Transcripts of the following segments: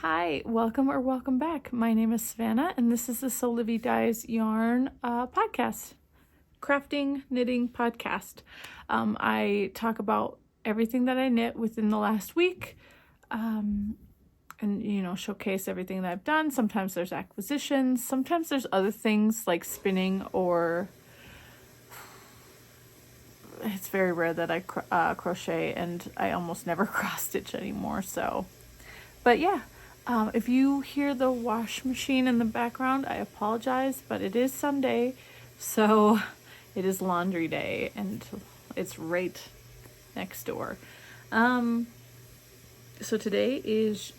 Hi, welcome back. My name is Savannah, and this is the Sewlivi Dyes Yarn podcast, crafting, knitting podcast. I talk about everything that I knit within the last week, and showcase everything that I've done. Sometimes there's acquisitions, sometimes there's other things like spinning, or it's very rare that I crochet, and I almost never cross stitch anymore. But yeah. If you hear the wash machine in the background, I apologize, but it is Sunday, so it is laundry day, and it's right next door. So today is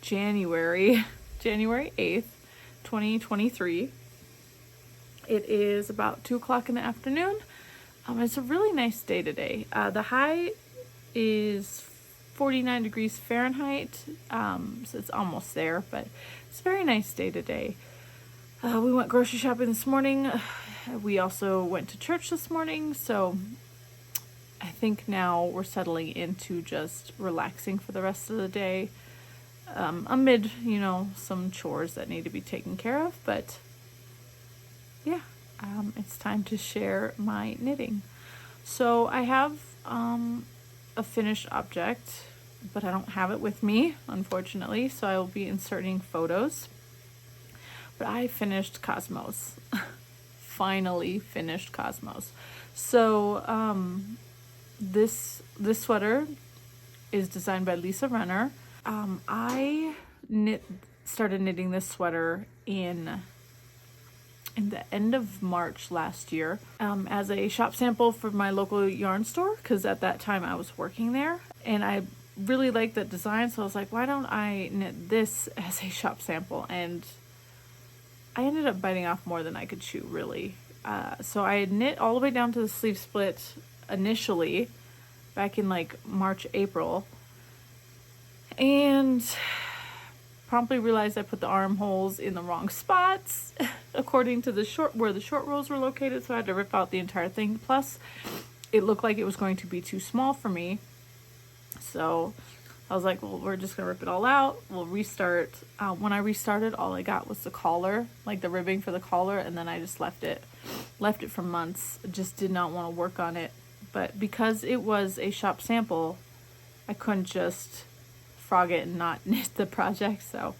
January 8th, 2023. It is about 2 o'clock in the afternoon. It's a really nice day today. The high is 49 degrees Fahrenheit, so it's almost there, but it's a very nice day today. We went grocery shopping this morning. We also went to church this morning, so I think now we're settling into just relaxing for the rest of the day, amid, some chores that need to be taken care of, but yeah, it's time to share my knitting. So I have, a finished object, but I don't have it with me, unfortunately, so I will be inserting photos. But I finished Cosmos. Finally finished Cosmos. So this sweater is designed by Lisa Renner. I started knitting this sweater in the end of March last year, as a shop sample for my local yarn store, because at that time I was working there and I really liked that design, so I was like, why don't I knit this as a shop sample? And I ended up biting off more than I could chew, really. So I had knit all the way down to the sleeve split initially back in like March, April, and promptly realized I put the armholes in the wrong spots according to where the short rows were located, so I had to rip out the entire thing. Plus, it looked like it was going to be too small for me, so I was like, well, we're just gonna rip it all out. We'll restart. When I restarted, all I got was the collar, like the ribbing for the collar, and then I just left it for months. Just did not want to work on it, but because it was a shop sample, I couldn't just frog it and not knit the project, so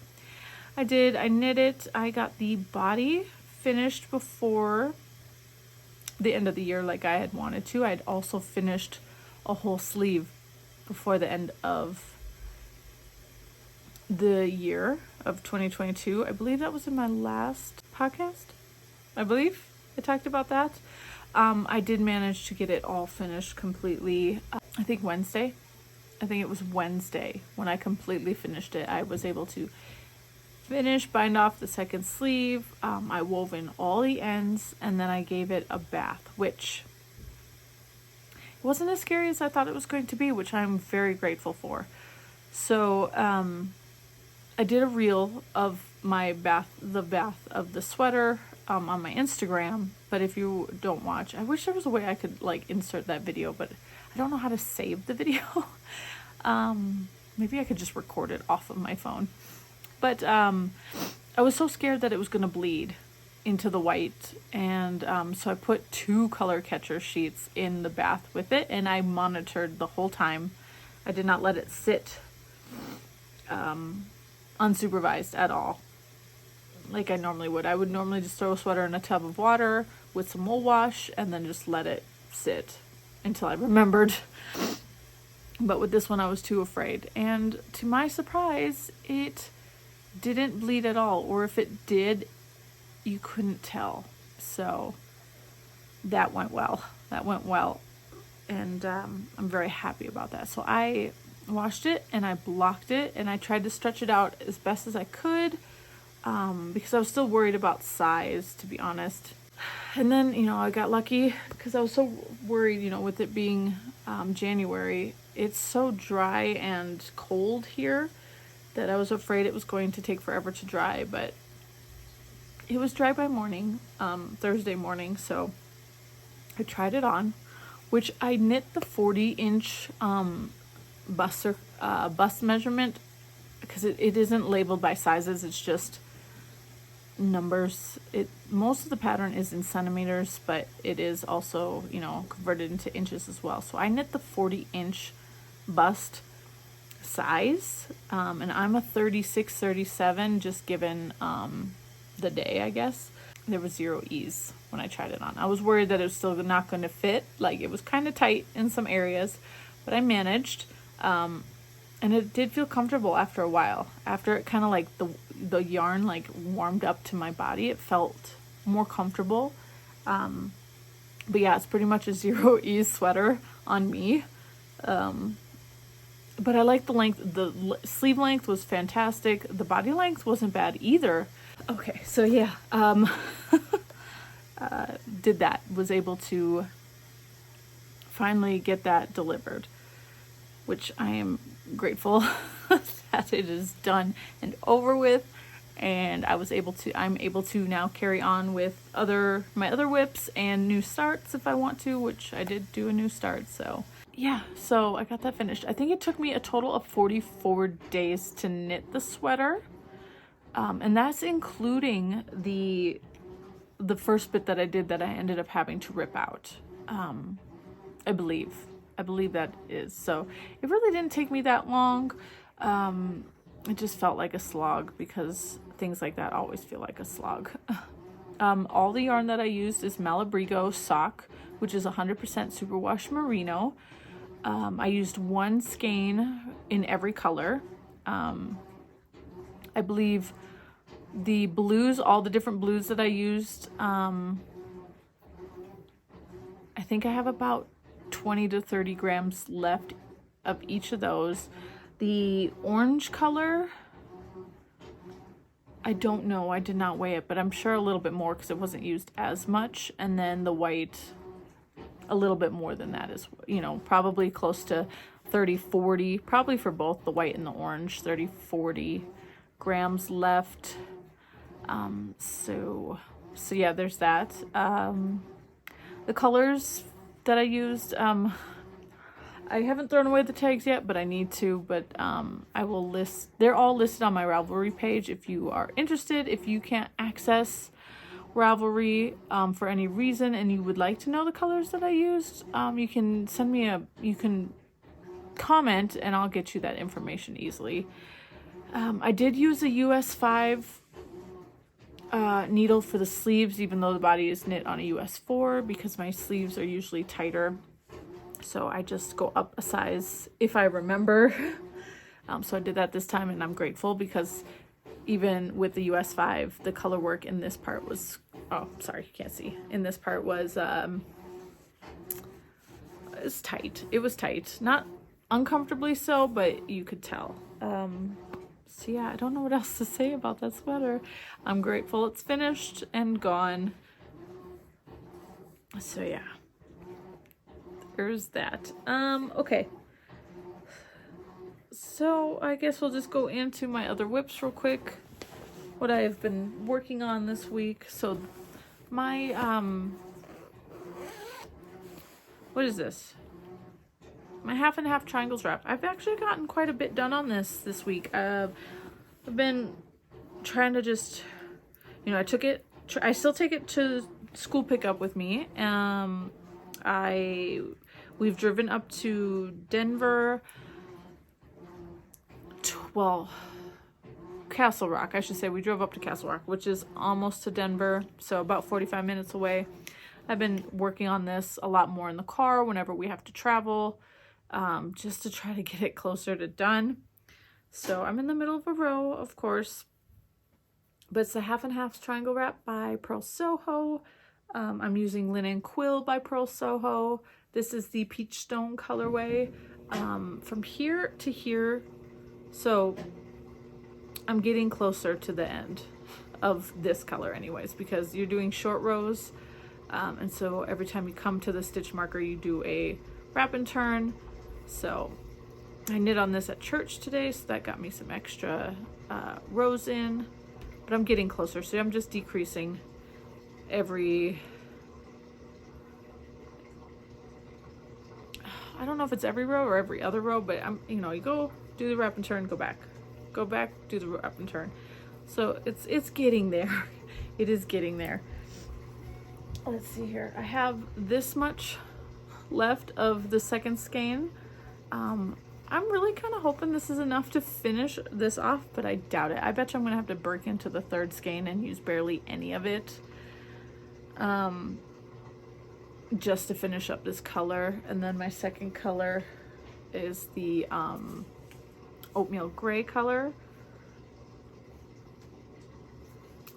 I did. I knit it. I got the body finished before the end of the year like I had wanted to. I'd also finished a whole sleeve before the end of the year of 2022. I believe that was in my last podcast. I believe I talked about that. I did manage to get it all finished completely. I think it was Wednesday when I completely finished it. I was able to bind off the second sleeve. I wove in all the ends, and then I gave it a bath, which wasn't as scary as I thought it was going to be, which I'm very grateful for. So I did a reel of the bath of the sweater on my Instagram, but if you don't watch, I wish there was a way I could like insert that video, but I don't know how to save the video. Maybe I could just record it off of my phone. But I was so scared that it was going to bleed into the white, and so I put 2 color catcher sheets in the bath with it, and I monitored the whole time. I did not let it sit unsupervised at all, like I normally would. I would normally just throw a sweater in a tub of water with some wool wash and then just let it sit until I remembered. But with this one, I was too afraid. And to my surprise, it didn't bleed at all. Or if it did, you couldn't tell. So that went well. And I'm very happy about that. So I washed it and I blocked it and I tried to stretch it out as best as I could, because I was still worried about size, to be honest. And then, I got lucky because I was so worried, with it being January. It's so dry and cold here that I was afraid it was going to take forever to dry, but it was dry by morning, Thursday morning, so I tried it on, which I knit the 40-inch bust measurement because it isn't labeled by sizes, it's just numbers. Most of the pattern is in centimeters, but it is also, you know, converted into inches as well. So I knit the 40-inch bust size, and I'm a 36, 37, just given the day, I guess. There was zero ease when I tried it on. I was worried that it was still not going to fit. Like, it was kind of tight in some areas, but I managed. And it did feel comfortable after a while. After it kind of like the yarn like warmed up to my body, it felt more comfortable. But yeah, it's pretty much a zero ease sweater on me. But I like the length. The sleeve length was fantastic. The body length wasn't bad either. Okay, so yeah, did that. Was able to finally get that delivered, which I am grateful that it is done and over with. And I'm able to now carry on with my other whips and new starts if I want to, which I did do a new start. So yeah, so I got that finished. I think it took me a total of 44 days to knit the sweater. And that's including the first bit that I did that I ended up having to rip out. I believe that is. So it really didn't take me that long. It just felt like a slog, because things like that always feel like a slog. All the yarn that I used is Malabrigo sock, which is 100% superwash merino. I used one skein in every color. I believe the blues, all the different blues that I used, I think I have about 20 to 30 grams left of each of those. The orange color, I don't know, I did not weigh it, but I'm sure a little bit more because it wasn't used as much. And then the white, a little bit more than that, is, you know, probably close to 30, 40, probably for both the white and the orange, 30, 40 grams left. So yeah, there's that. The colors that I used, I haven't thrown away the tags yet, but I need to. But I will list, they're all listed on my Ravelry page if you are interested. If you can't access Ravelry for any reason and you would like to know the colors that I used, you can send me you can comment and I'll get you that information easily. I did use a US 5 needle for the sleeves, even though the body is knit on a US 4, because my sleeves are usually tighter. So I just go up a size if I remember. So I did that this time, and I'm grateful, because even with the US 5, the color work in this part was, oh, sorry, you can't see. In this part was, it's tight. It was tight. Not uncomfortably so, but you could tell. So yeah, I don't know what else to say about that sweater. I'm grateful it's finished and gone. So yeah, there's that. Okay. So I guess we'll just go into my other whips real quick. What I have been working on this week. So my, what is this? My half and half triangles wrap. I've actually gotten quite a bit done on this week. I've been trying to just, you know, I still take it to school pickup with me. We've driven up to Denver, well, Castle Rock, I should say. We drove up to Castle Rock, which is almost to Denver, so about 45 minutes away. I've been working on this a lot more in the car whenever we have to travel, just to try to get it closer to done. So I'm in the middle of a row, of course, but it's a half and half triangle wrap by Pearl Soho. I'm using Linen Quill by Pearl Soho. This is the Peach Stone colorway. From here to here, so I'm getting closer to the end of this color anyways, because you're doing short rows, and so every time you come to the stitch marker, you do a wrap and turn. So I knit on this at church today, so that got me some extra rows in, but I'm getting closer, so I'm just decreasing every, I don't know if it's every row or every other row, but you know, you go do the wrap and turn, go back, go back, do the up and turn. So it's getting there. It is getting there. Let's see here. I have this much left of the second skein. I'm really kind of hoping this is enough to finish this off, but I doubt it. I bet you I'm gonna have to break into the third skein and use barely any of it, just to finish up this color. And then my second color is the oatmeal gray color.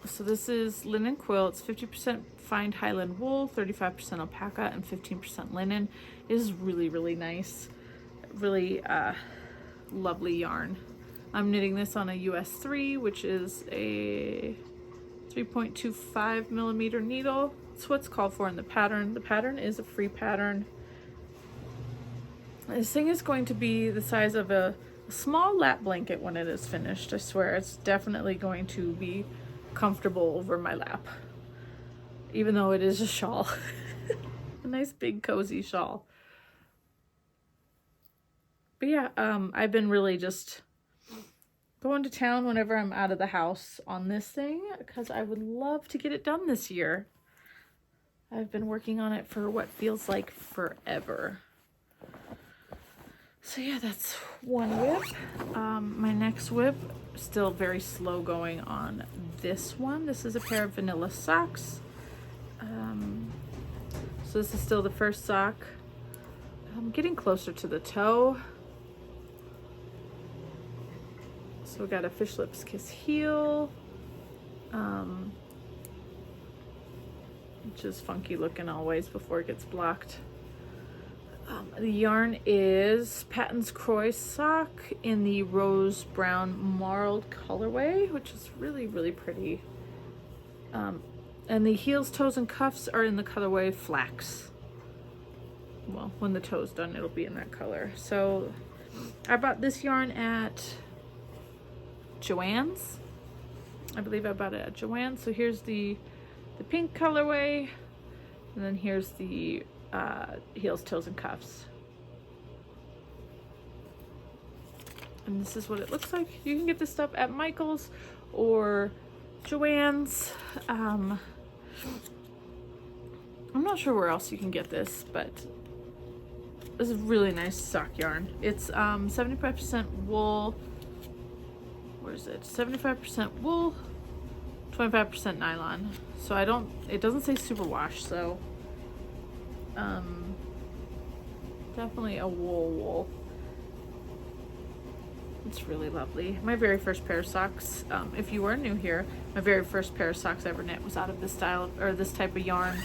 So this is linen quilt. It's 50% fine Highland wool, 35% alpaca, and 15% linen. It is really, really nice. Really lovely yarn. I'm knitting this on a US 3, which is a 3.25 millimeter needle. It's what's called for in the pattern. The pattern is a free pattern. This thing is going to be the size of a small lap blanket when it is finished. I swear, it's definitely going to be comfortable over my lap, even though it is a shawl. A nice big cozy shawl. But yeah, I've been really just going to town whenever I'm out of the house on this thing, because I would love to get it done this year. I've been working on it for what feels like forever. So yeah, that's one whip. My next whip, still very slow going on this one. This is a pair of vanilla socks. So this is still the first sock. I'm getting closer to the toe. So we got a Fish Lips Kiss heel, which is funky looking always before it gets blocked. The yarn is Patton's Croy sock in the rose brown marled colorway, which is really, really pretty. And the heels, toes, and cuffs are in the colorway Flax. Well, when the toe's done, it'll be in that color. So I bought this yarn at Joann's. I believe I bought it at Joann's. So here's the pink colorway, and then here's the heels, toes, and cuffs. And this is what it looks like. You can get this stuff at Michael's or Joann's. I'm not sure where else you can get this, but this is really nice sock yarn. It's 75% wool. Where is it? 75% wool, 25% nylon. So it doesn't say superwash, so definitely a wool. It's really lovely. My very first pair of socks, if you are new here, my very first pair of socks I ever knit was out of this style or this type of yarn,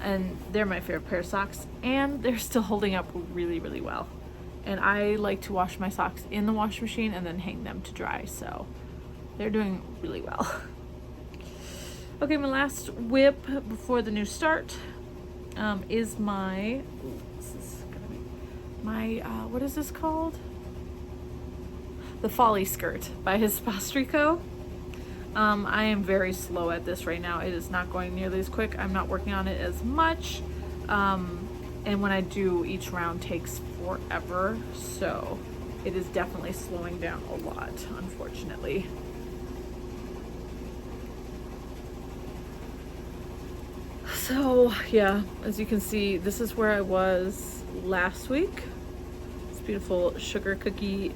and they're my favorite pair of socks, and they're still holding up really, really well. And I like to wash my socks in the washing machine and then hang them to dry, so they're doing really well. Okay, my last whip before the new start is my, what is this called? The Folly Skirt by his Pastrico. I am very slow at this right now. It is not going nearly as quick. I'm not working on it as much. And when I do, each round takes forever. So it is definitely slowing down a lot, unfortunately. So yeah, as you can see, this is where I was last week. This beautiful sugar cookie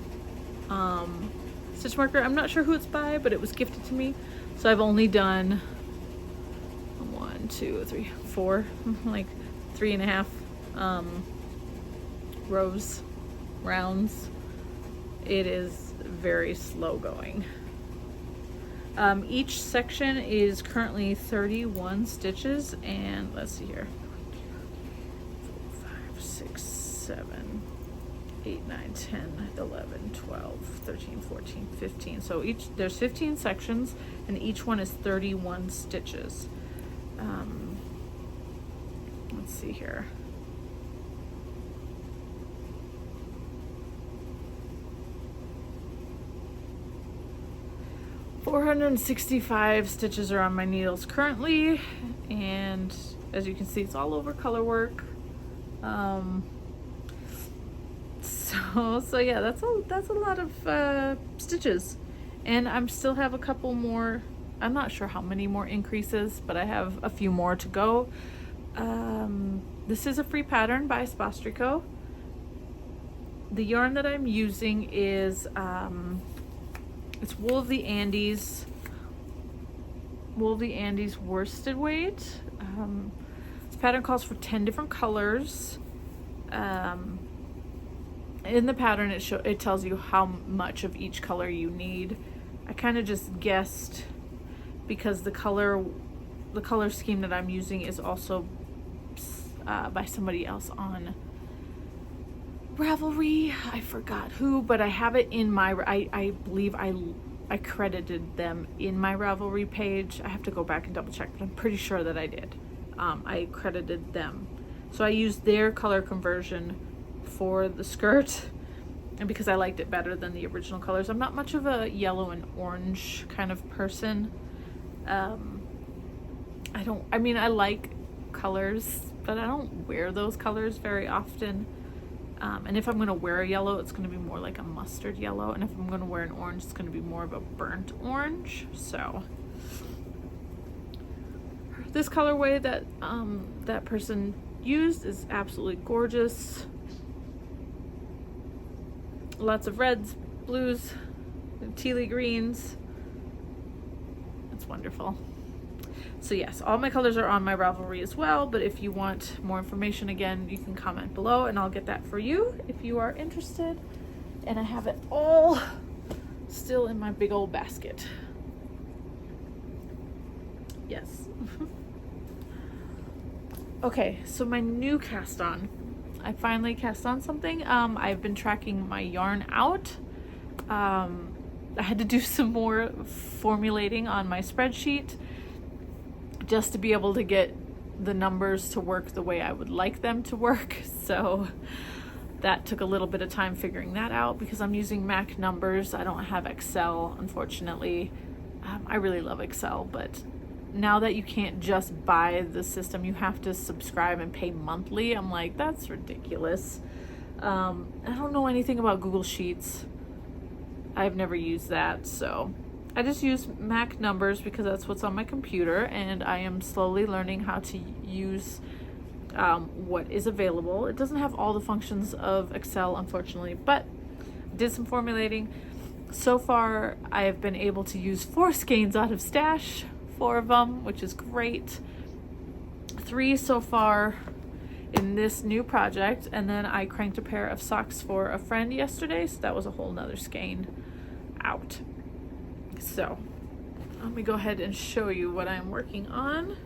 stitch marker. I'm not sure who it's by, but it was gifted to me. So I've only done 1, 2, 3, 4, like 3.5 rounds. It is very slow going. Each section is currently 31 stitches, and let's see here. 4, 5, 6, 7, 8, 9, 10, 11, 12, 13, 14, 15. So there's 15 sections, and each one is 31 stitches. Let's see here. $465 stitches are on my needles currently, and as you can see, it's all over color work. So yeah, that's a lot of stitches. And I'm still have a couple more, I'm not sure how many more increases, but I have a few more to go. This is a free pattern by Spostrico. The yarn that I'm using is, it's Wool of the Andes worsted weight. This pattern calls for 10 different colors. In the pattern it tells you how much of each color you need. I kind of just guessed because the color scheme that I'm using is also by somebody else on Ravelry. I forgot who, but I have it in my, I believe I credited them in my Ravelry page. I have to go back and double check, but I'm pretty sure that I did. I credited them. So I used their color conversion for the skirt, and because I liked it better than the original colors. I'm not much of a yellow and orange kind of person. I like colors, but I don't wear those colors very often. And if I'm going to wear a yellow, it's going to be more like a mustard yellow. And if I'm going to wear an orange, it's going to be more of a burnt orange. So this colorway that that person used is absolutely gorgeous. Lots of reds, blues, tealy greens. It's wonderful. So yes, all my colors are on my Ravelry as well, but if you want more information, again, you can comment below and I'll get that for you if you are interested. And I have it all still in my big old basket. Yes. Okay, so my new cast on. I finally cast on something. I've been tracking my yarn out. I had to do some more formulating on my spreadsheet just to be able to get the numbers to work the way I would like them to work. So that took a little bit of time figuring that out because I'm using Mac numbers. I don't have Excel, unfortunately. I really love Excel, but now that you can't just buy the system, you have to subscribe and pay monthly. I'm like, that's ridiculous. I don't know anything about Google Sheets. I've never used that, so I just use Mac numbers because that's what's on my computer, and I am slowly learning how to use what is available. It doesn't have all the functions of Excel, unfortunately, but I did some formulating. So far, I have been able to use 4 skeins out of stash, 4 of them, which is great. 3 so far in this new project, and then I cranked a pair of socks for a friend yesterday, so that was a whole nother skein out. So let me go ahead and show you what I'm working on.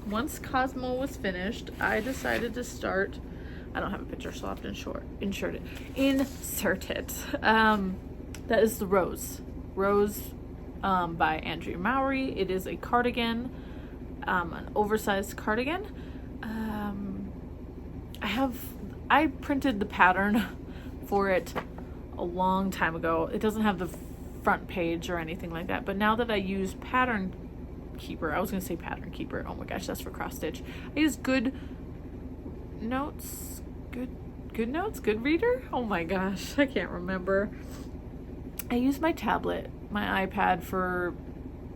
Once Cosmo was finished, I decided to start, I don't have a picture, so I'll have to insert it. That is the Rose by Andrea Mowry. It is a cardigan, an oversized cardigan. I printed the pattern for it a long time ago. It doesn't have the front page or anything like that, but now that I use Pattern Keeper, I was gonna say Pattern Keeper, oh my gosh, that's for cross stitch. I use Good Reader, oh my gosh, I can't remember. I use my tablet, my iPad for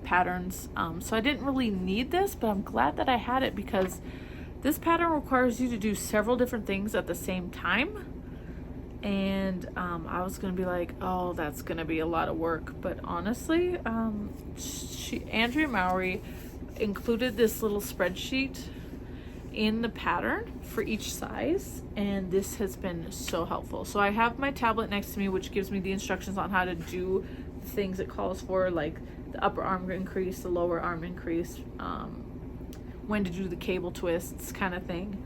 patterns, so I didn't really need this, but I'm glad that I had it because this pattern requires you to do several different things at the same time. And I was gonna be like, oh, that's gonna be a lot of work, but honestly, Andrea Mowry included this little spreadsheet in the pattern for each size, and this has been so helpful. So I have my tablet next to me, which gives me the instructions on how to do the things it calls for, like the upper arm increase, the lower arm increase, when to do the cable twists kind of thing.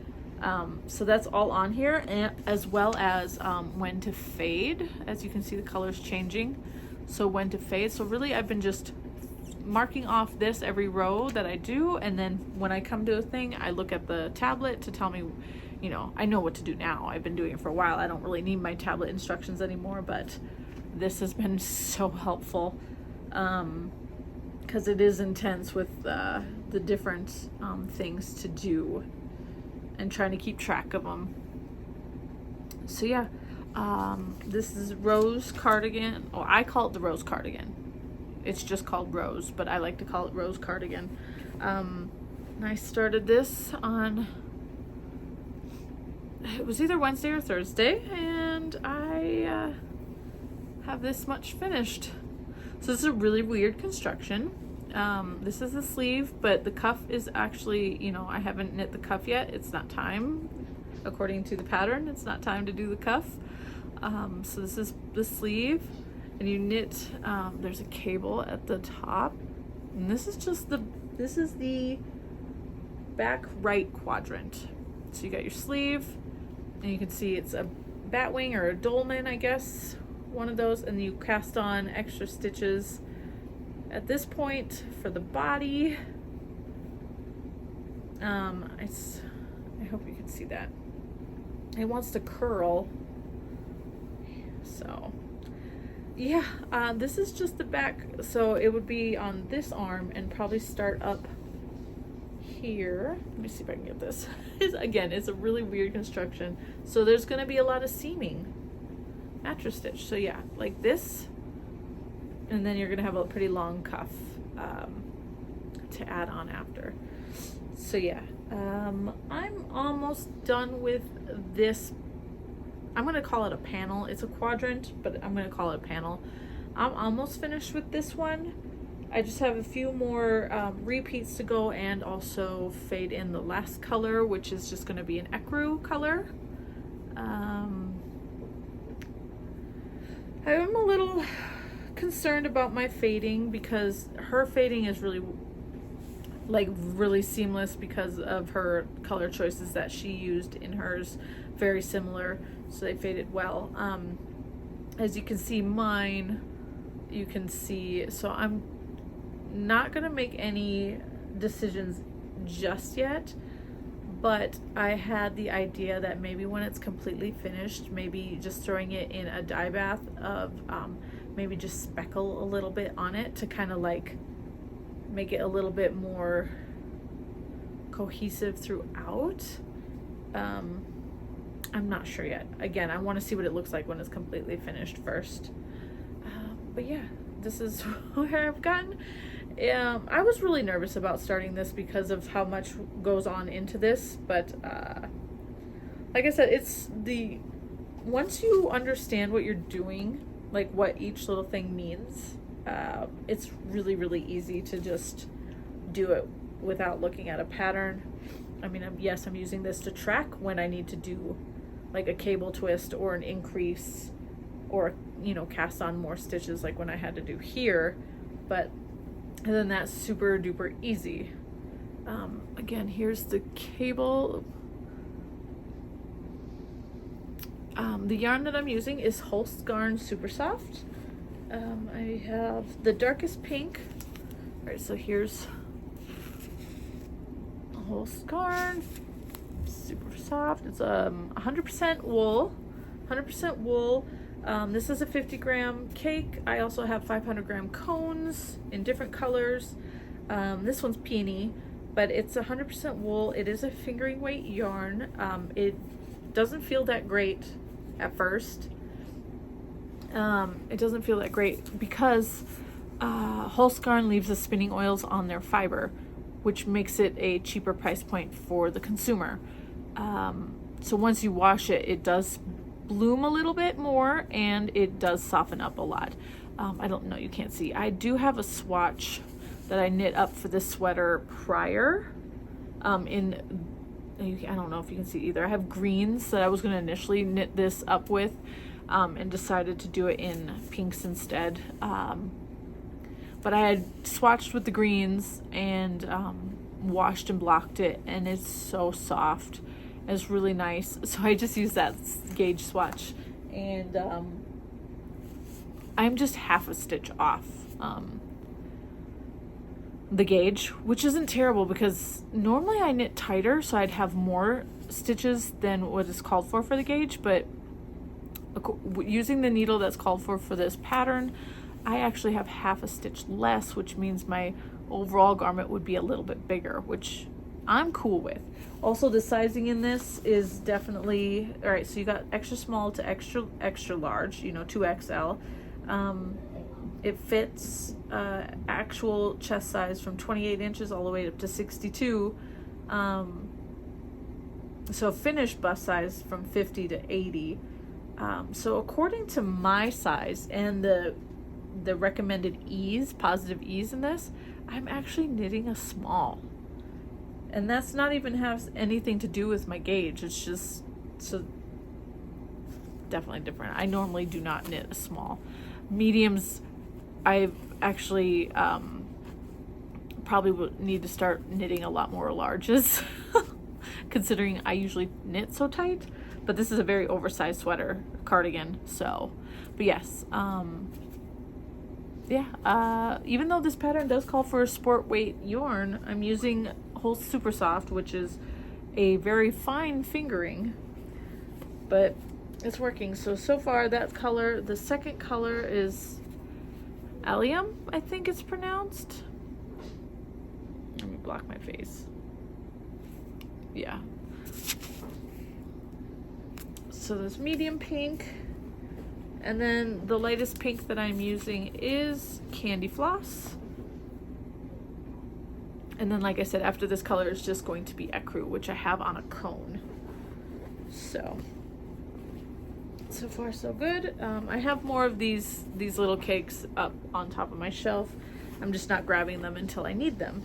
So that's all on here, and as well as when to fade. As you can see, the color's changing, so when to fade. So really I've been just marking off this every row that I do, and then when I come to a thing, I look at the tablet to tell me, you know, I know what to do now. I've been doing it for a while. I don't really need my tablet instructions anymore, but this has been so helpful because it is intense with the different things to do and trying to keep track of them. So yeah, This is Rose Cardigan. Oh, I call it the Rose Cardigan. It's just called Rose, but I like to call it Rose Cardigan. And I started this on, it was either Wednesday or Thursday, and I have this much finished. So this is a really weird construction. This is the sleeve, but the cuff is actually, you know, I haven't knit the cuff yet. It's not time, according to the pattern. It's not time to do the cuff. So this is the sleeve, and you knit, there's a cable at the top, and this is the back right quadrant. So you got your sleeve, and you can see it's a batwing or a dolman, I guess, one of those, and you cast on extra stitches at this point for the body. I hope you can see that. It wants to curl. So yeah, this is just the back. So it would be on this arm and probably start up here. Let me see if I can get this. Again, it's a really weird construction. So there's going to be a lot of seaming mattress stitch. So yeah, like this, and then you're going to have a pretty long cuff to add on after. So yeah, I'm almost done with this. I'm going to call it a panel. It's a quadrant, but I'm going to call it a panel. I'm almost finished with this one. I just have a few more repeats to go, and also fade in the last color, which is just going to be an ecru color. I'm a little concerned about my fading because her fading is really seamless because of her color choices that she used in hers. Very similar, so they faded well. As you can see, mine, you can see, so I'm not gonna make any decisions just yet, but I had the idea that maybe when it's completely finished, maybe just throwing it in a dye bath of maybe just speckle a little bit on it to kind of like make it a little bit more cohesive throughout. I'm not sure yet. Again, I want to see what it looks like when it's completely finished first. But yeah, this is where I've gotten. I was really nervous about starting this because of how much goes on into this, but like I said, once you understand what you're doing, like what each little thing means, it's really, really easy to just do it without looking at a pattern. I mean, yes, I'm using this to track when I need to do like a cable twist or an increase, or, you know, cast on more stitches like when I had to do here, but and then that's super duper easy. Again, here's the cable. The yarn that I'm using is Holstgarn Super Soft. I have the darkest pink. All right, so here's Holstgarn Super Soft. It's 100% wool. 100% wool. This is a 50-gram cake. I also have 500-gram cones in different colors. This one's Beanie, but it's 100% wool. It is a fingering weight yarn. It doesn't feel that great at first. It doesn't feel that great because Holstgarn leaves the spinning oils on their fiber, which makes it a cheaper price point for the consumer. So once you wash it, it does bloom a little bit more, and it does soften up a lot. I don't know, you can't see. I do have a swatch that I knit up for this sweater prior. I don't know if you can see either. I have greens that I was going to initially knit this up with, and decided to do it in pinks instead. But I had swatched with the greens and washed and blocked it, and it's so soft. It's really nice. So I just used that gauge swatch, and I'm just half a stitch off the gauge, which isn't terrible because normally I knit tighter, so I'd have more stitches than what is called for the gauge, but using the needle that's called for this pattern, I actually have half a stitch less, which means my overall garment would be a little bit bigger, which I'm cool with. Also, the sizing in this is definitely, all right, so you got extra small to extra large, 2XL. It fits actual chest size from 28 inches all the way up to 62. So finished bust size from 50 to 80. So according to my size and the recommended positive ease in this, I'm actually knitting a small. And that's not even have anything to do with my gauge. It's just so definitely different. I normally do not knit a small. Mediums, I actually probably would need to start knitting a lot more larges, considering I usually knit so tight. But this is a very oversized sweater, cardigan. So, but yes, yeah. Even though this pattern does call for a sport weight yarn, I'm using whole super soft, which is a very fine fingering, but it's working. So far that color, the second color is allium, I think it's pronounced. Let me block my face. Yeah. So this medium pink, and then the lightest pink that I'm using is Candy Floss. And then, like I said, after this color is just going to be ecru, which I have on a cone. So far so good. I have more of these little cakes up on top of my shelf. I'm just not grabbing them until I need them.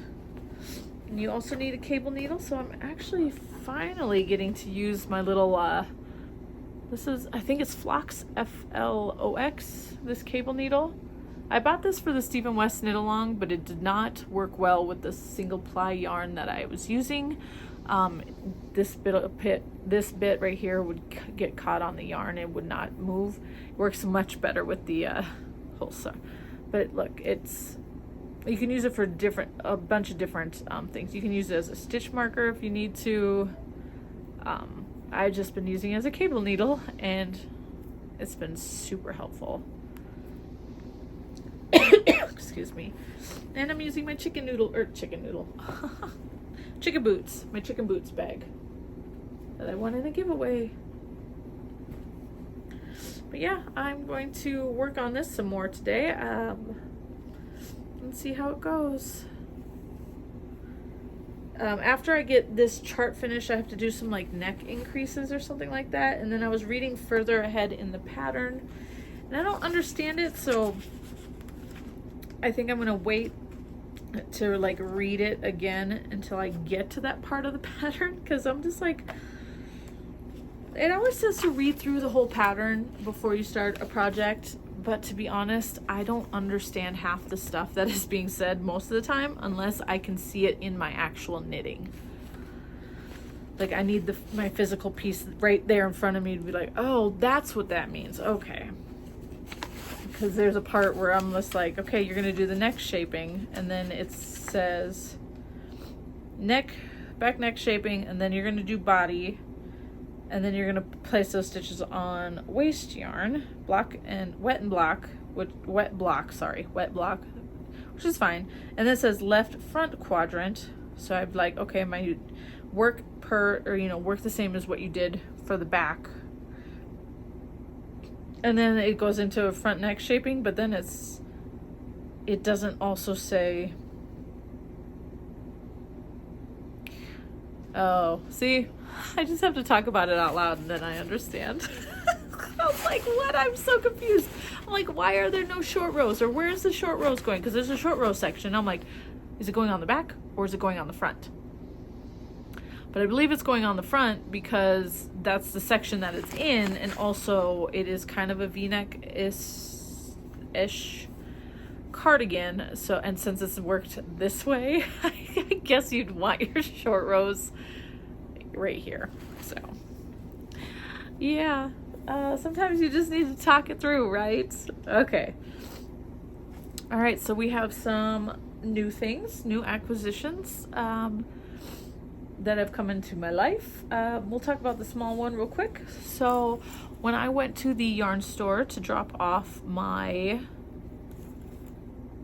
And you also need a cable needle, so I'm actually finally getting to use my little this is, I think it's Flox, Flox, this cable needle. I bought this for the Stephen West knit along, but it did not work well with the single ply yarn that I was using. This bit right here would get caught on the yarn. It would not move. It works much better with the Hulsa. But look, you can use it for a bunch of different things. You can use it as a stitch marker if you need to. I've just been using it as a cable needle, and it's been super helpful. Excuse me. And I'm using my chicken boots, my chicken boots bag that I won in a giveaway. But yeah, I'm going to work on this some more today and see how it goes. After I get this chart finished, I have to do some like neck increases or something like that. And then I was reading further ahead in the pattern, and I don't understand it, so I think I'm gonna wait to like read it again until I get to that part of the pattern, because I'm just like, it always says to read through the whole pattern before you start a project, but to be honest, I don't understand half the stuff that is being said most of the time unless I can see it in my actual knitting. Like, I need my physical piece right there in front of me to be like, oh, that's what that means. Okay. Because there's a part where I'm just like, okay, you're going to do the neck shaping, and then it says back neck shaping, and then you're going to do body, and then you're going to place those stitches on waist yarn, wet block, which is fine. And then it says left front quadrant. So I'm like, okay, my work work the same as what you did for the back. And then it goes into a front neck shaping, but then it doesn't also say, oh, see, I just have to talk about it out loud and then I understand. I'm like, what? I'm so confused. I'm like, why are there no short rows? Or where's the short rows going? Because there's a short row section. I'm like, is it going on the back or is it going on the front? But I believe it's going on the front because that's the section that it's in, and also it is kind of a V-neck-ish cardigan. So, and since it's worked this way, I guess you'd want your short rows right here. So, yeah. Sometimes you just need to talk it through, right? Okay. All right, so we have some new things, new acquisitions that have come into my life. We'll talk about the small one real quick. So when I went to the yarn store to drop off my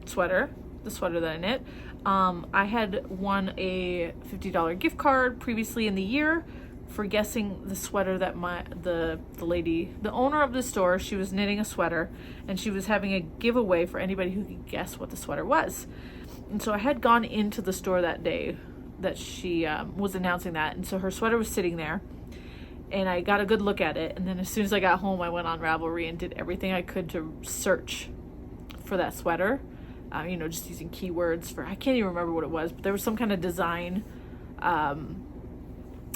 sweater, the sweater that I knit, I had won a $50 gift card previously in the year for guessing the sweater that the lady, the owner of the store, she was knitting a sweater, and she was having a giveaway for anybody who could guess what the sweater was. And so I had gone into the store that day that she was announcing that, and so her sweater was sitting there, and I got a good look at it. And then as soon as I got home, I went on Ravelry and did everything I could to search for that sweater. You know, just using keywords for, I can't even remember what it was, but there was some kind of design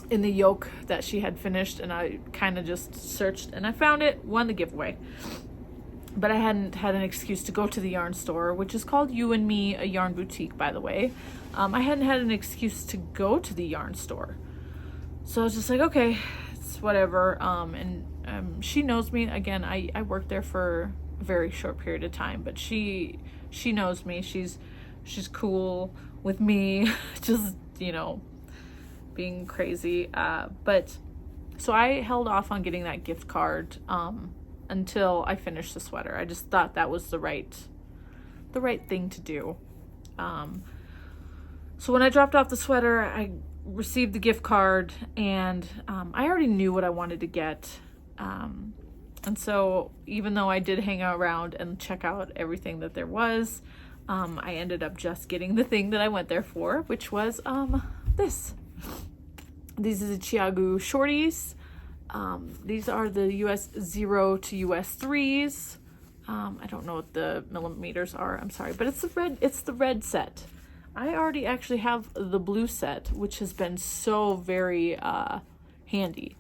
in the yoke that she had finished, and I kind of just searched and I found it, won the giveaway. But I hadn't had an excuse to go to the yarn store, which is called You and Me, a yarn boutique, by the way. I hadn't had an excuse to go to the yarn store. So I was just like, okay, it's whatever. She knows me. Again, I worked there for a very short period of time, but she knows me. She's cool with me, just, you know, being crazy. But so I held off on getting that gift card until I finished the sweater. I just thought that was the right thing to do. So when I dropped off the sweater, I received the gift card, and I already knew what I wanted to get. And so even though I did hang around and check out everything that there was, I ended up just getting the thing that I went there for, which was this. These are the Chiago shorties. These are the US 0 to US 3s. I don't know what the millimeters are, I'm sorry, but it's the red set. I already actually have the blue set, which has been so very handy.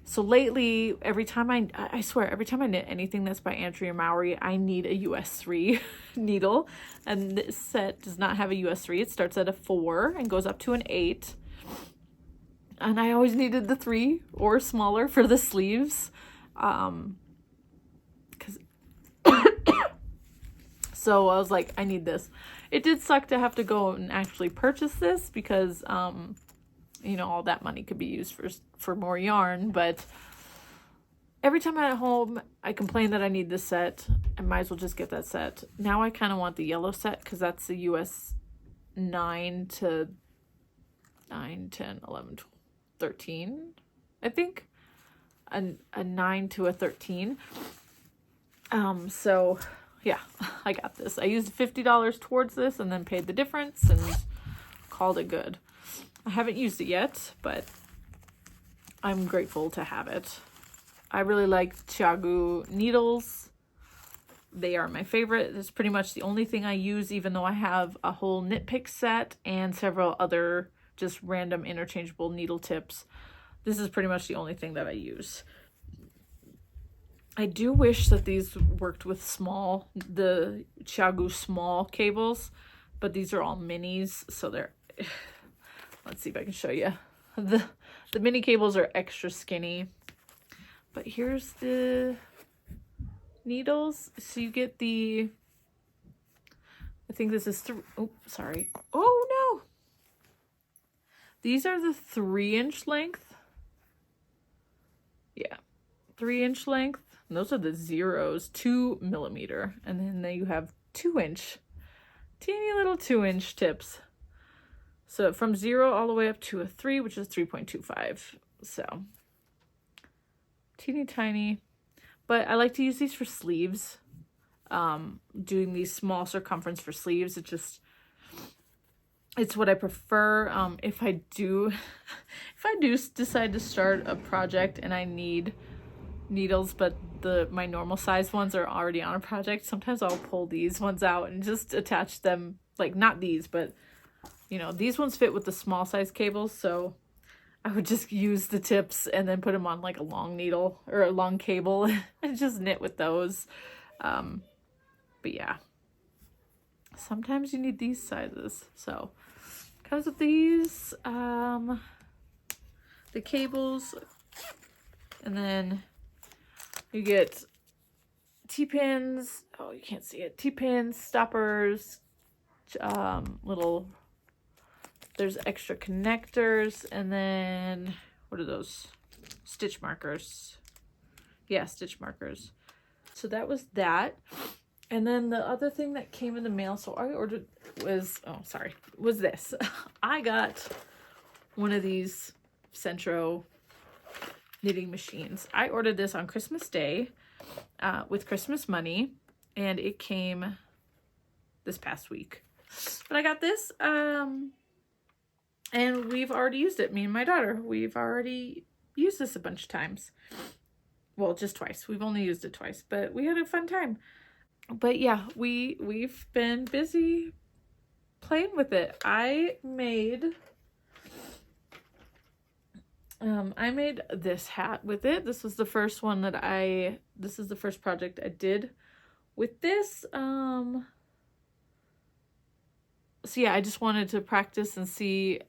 So lately, every time I swear, every time I knit anything that's by Andrea Mowry, I need a US 3 needle. And this set does not have a US 3. It starts at a 4 and goes up to an 8. And I always needed the 3 or smaller for the sleeves. So I was like, I need this. It did suck to have to go and actually purchase this because, you know, all that money could be used for more yarn. But every time I'm at home, I complain that I need this set. I might as well just get that set. Now I kind of want the yellow set because that's the US 9 to 9, 10, 11, 12, 13, I think. A 9 to a 13. So yeah, I got this. I used $50 towards this and then paid the difference and called it good. I haven't used it yet, but I'm grateful to have it. I really like Chiago Needles. They are my favorite. It's pretty much the only thing I use, even though I have a whole knit pick set and several other just random interchangeable needle tips. This is pretty much the only thing that I use. I do wish that these worked with the Chiago small cables, but these are all minis, so they're, let's see if I can show you. The mini cables are extra skinny, but here's the needles. So you get I think this is sorry. Oh no! These are the 3-inch length. Yeah, 3-inch length. And those are the zeros, 2 millimeter. And then you have 2-inch, teeny little 2-inch tips. So from 0 all the way up to a 3, which is 3.25. So teeny tiny. But I like to use these for sleeves. Doing these small circumference for sleeves. It's what I prefer. If I do decide to start a project and I need needles, but my normal size ones are already on a project, sometimes I'll pull these ones out and just attach them, like not these, but you know, these ones fit with the small size cables, so I would just use the tips and then put them on like a long needle or a long cable and just knit with those. But yeah, sometimes you need these sizes. So because of these, the cables, and then you get T-pins. Oh, you can't see it. T-pins, stoppers, there's extra connectors, and then what are those? Stitch markers. Yeah, stitch markers. So that was that. And then the other thing that came in the mail, so I ordered was this. I got one of these Centro knitting machines. I ordered this on Christmas Day with Christmas money, and it came this past week. But I got this, and we've already used it. Me and my daughter, we've already used this a bunch of times. Well, just twice. We've only used it twice, but we had a fun time. But yeah, we've been busy playing with it. I made this hat with it. This was the first one that this is the first project I did with this. So yeah, I just wanted to practice and see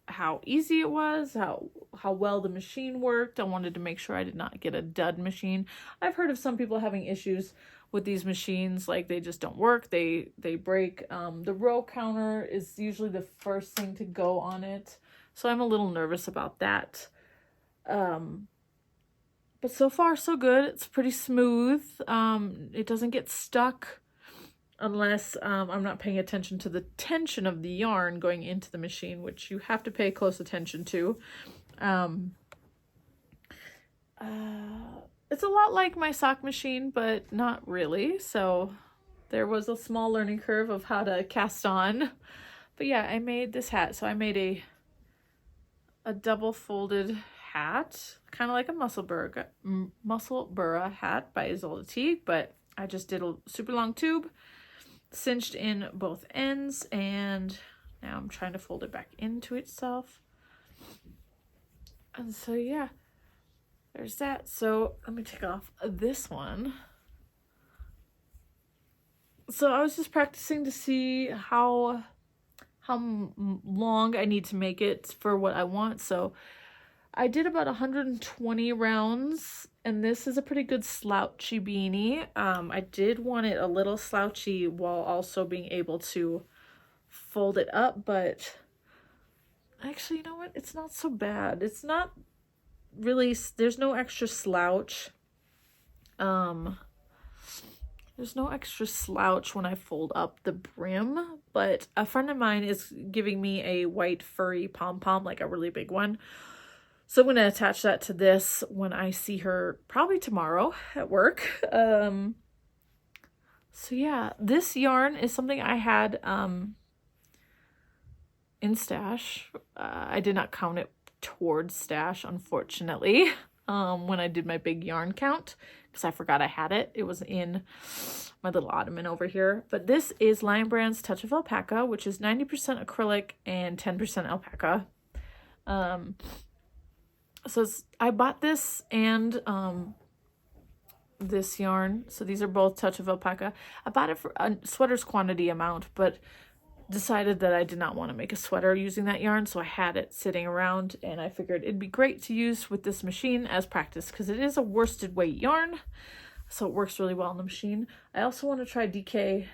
how easy it was, how well the machine worked. I wanted to make sure I did not get a dud machine. I've heard of some people having issues with these machines, like they just don't work, they break. The row counter is usually the first thing to go on it, so I'm a little nervous about that. But so far so good. It's pretty smooth. It doesn't get stuck unless I'm not paying attention to the tension of the yarn going into the machine, which you have to pay close attention to. It's a lot like my sock machine, but not really. So there was a small learning curve of how to cast on. But yeah, I made this hat. So I made a double folded hat, kind of like a muscle burra hat by Isolde Teague, but I just did a super long tube, cinched in both ends, and now I'm trying to fold it back into itself. And so yeah, there's that. So let me take off this one. So I was just practicing to see how long I need to make it for what I want. So I did about 120 rounds, and this is a pretty good slouchy beanie. I did want it a little slouchy while also being able to fold it up, but actually, you know what? It's not so bad. It's not really, there's no extra slouch. There's no extra slouch when I fold up the brim, but a friend of mine is giving me a white furry pom-pom, like a really big one. So I'm going to attach that to this when I see her probably tomorrow at work. So yeah, this yarn is something I had in stash. I did not count it towards stash, unfortunately, when I did my big yarn count, because I forgot I had it. It was in my little ottoman over here. But this is Lion Brand's Touch of Alpaca, which is 90% acrylic and 10% alpaca. So I bought this and this yarn. So these are both Touch of Alpaca. I bought it for a sweater's quantity amount, but decided that I did not want to make a sweater using that yarn, so I had it sitting around, and I figured it'd be great to use with this machine as practice because it is a worsted weight yarn, so it works really well on the machine. I also want to try DK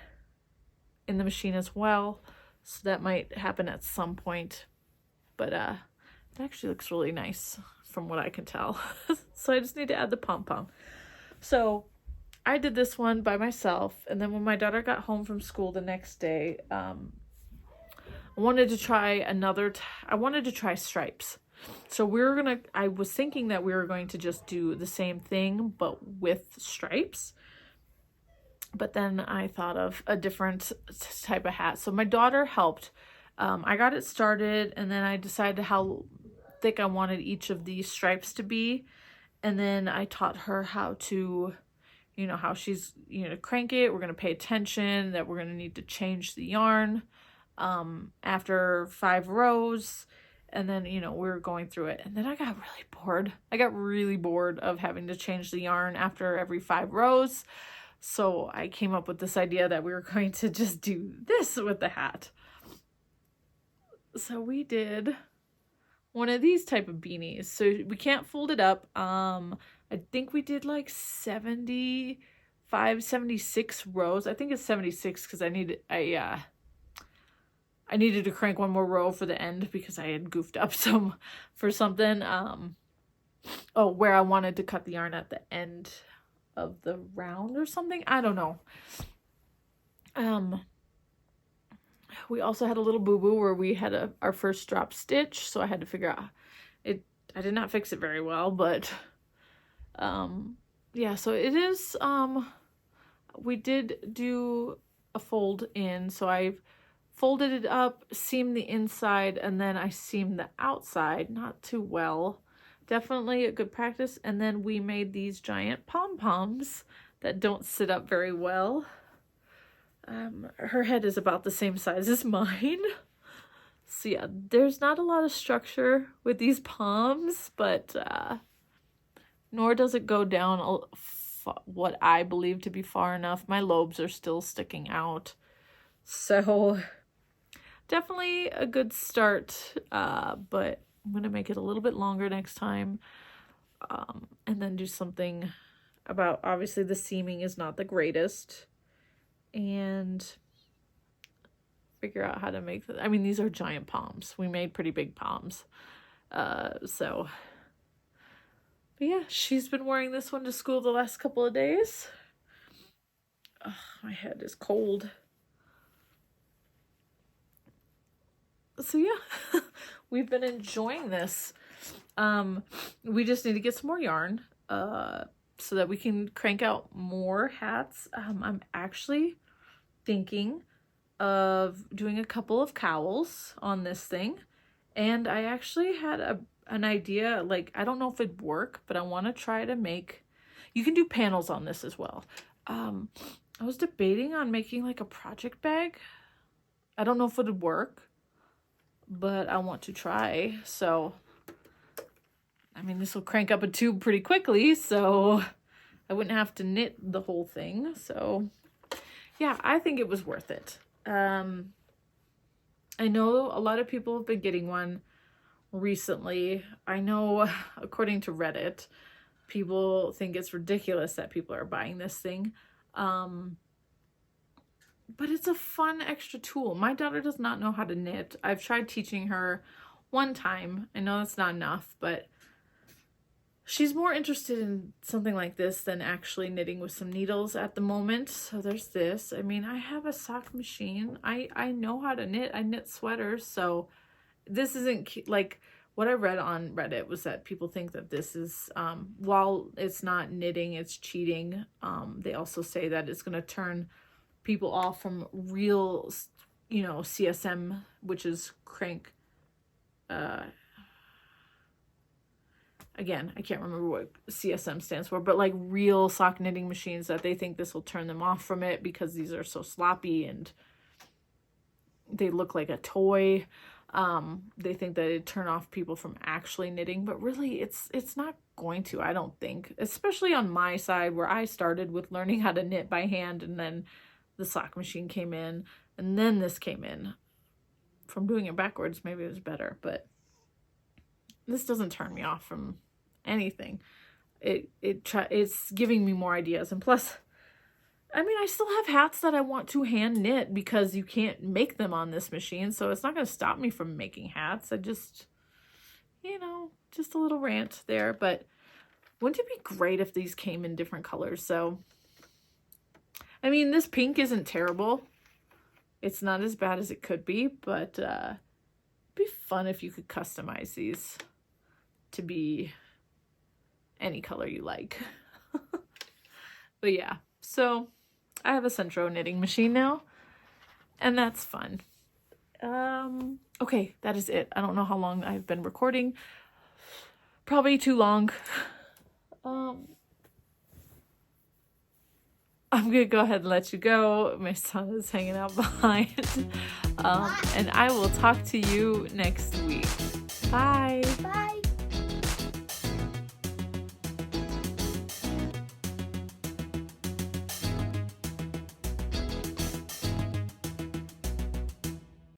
in the machine as well, so that might happen at some point, but it actually looks really nice from what I can tell. So I just need to add the pom-pom. So I did this one by myself, and then when my daughter got home from school the next day, I wanted to try I wanted to try stripes. So I was thinking that we were going to just do the same thing, but with stripes. But then I thought of a different type of hat. So my daughter helped. I got it started, and then I decided how thick I wanted each of these stripes to be. And then I taught her how to, how she's, crank it. We're going to pay attention that we're going to need to change the yarn after 5 rows. And then, we were going through it. And then I got really bored. I got really bored of having to change the yarn after every 5 rows. So I came up with this idea that we were going to just do this with the hat. So we did one of these type of beanies. So we can't fold it up. I think we did like 75, 76 rows. I think it's 76 because I needed to crank one more row for the end because I had goofed up for something. Where I wanted to cut the yarn at the end of the round or something. I don't know. We also had a little boo-boo where we had our first drop stitch, so I had to figure out it. I did not fix it very well, but yeah, so it is, we did do a fold in, so I've folded it up, seamed the inside, and then I seamed the outside, not too well. Definitely a good practice. And then we made these giant pom-poms that don't sit up very well. Her head is about the same size as mine. So yeah, there's not a lot of structure with these poms, but nor does it go down what I believe to be far enough. My lobes are still sticking out. So definitely a good start, but I'm going to make it a little bit longer next time, and then do something about, obviously the seaming is not the greatest, and figure out how to make I mean, these are giant poms. We made pretty big poms. So, but yeah, she's been wearing this one to school the last couple of days. Oh, my head is cold. So yeah, we've been enjoying this. We just need to get some more yarn, so that we can crank out more hats. I'm actually thinking of doing a couple of cowls on this thing, and I actually had an idea, like, I don't know if it'd work, but I want to try to make, you can do panels on this as well. I was debating on making like a project bag. I don't know if it would work, but I want to try. So I mean, this will crank up a tube pretty quickly, so I wouldn't have to knit the whole thing. So yeah, I think it was worth it. I know a lot of people have been getting one recently. I know, according to Reddit, people think it's ridiculous that people are buying this thing. But it's a fun extra tool. My daughter does not know how to knit. I've tried teaching her one time. I know that's not enough, but she's more interested in something like this than actually knitting with some needles at the moment. So there's this. I mean, I have a sock machine. I know how to knit. I knit sweaters. So this isn't like, what I read on Reddit was that people think that this is, while it's not knitting, it's cheating. They also say that it's going to turn people off from real, you know, CSM, which is crank, again, I can't remember what CSM stands for, but like real sock knitting machines, that they think this will turn them off from it because these are so sloppy and they look like a toy. They think that it'd turn off people from actually knitting, but really it's not going to, I don't think, especially on my side where I started with learning how to knit by hand, and then the sock machine came in, and then this came in. From doing it backwards, maybe it was better, but this doesn't turn me off from anything. It's giving me more ideas. And plus, I mean, I still have hats that I want to hand knit because you can't make them on this machine, so it's not going to stop me from making hats. I just, you know, just a little rant there. But wouldn't it be great if these came in different colors? So, I mean, this pink isn't terrible. It's not as bad as it could be, but it'd be fun if you could customize these to be any color you like. But yeah, so I have a Centro knitting machine now, and that's fun. Okay, that is it. I don't know how long I've been recording. Probably too long. I'm gonna go ahead and let you go. My son is hanging out behind. And I will talk to you next week. Bye. Bye.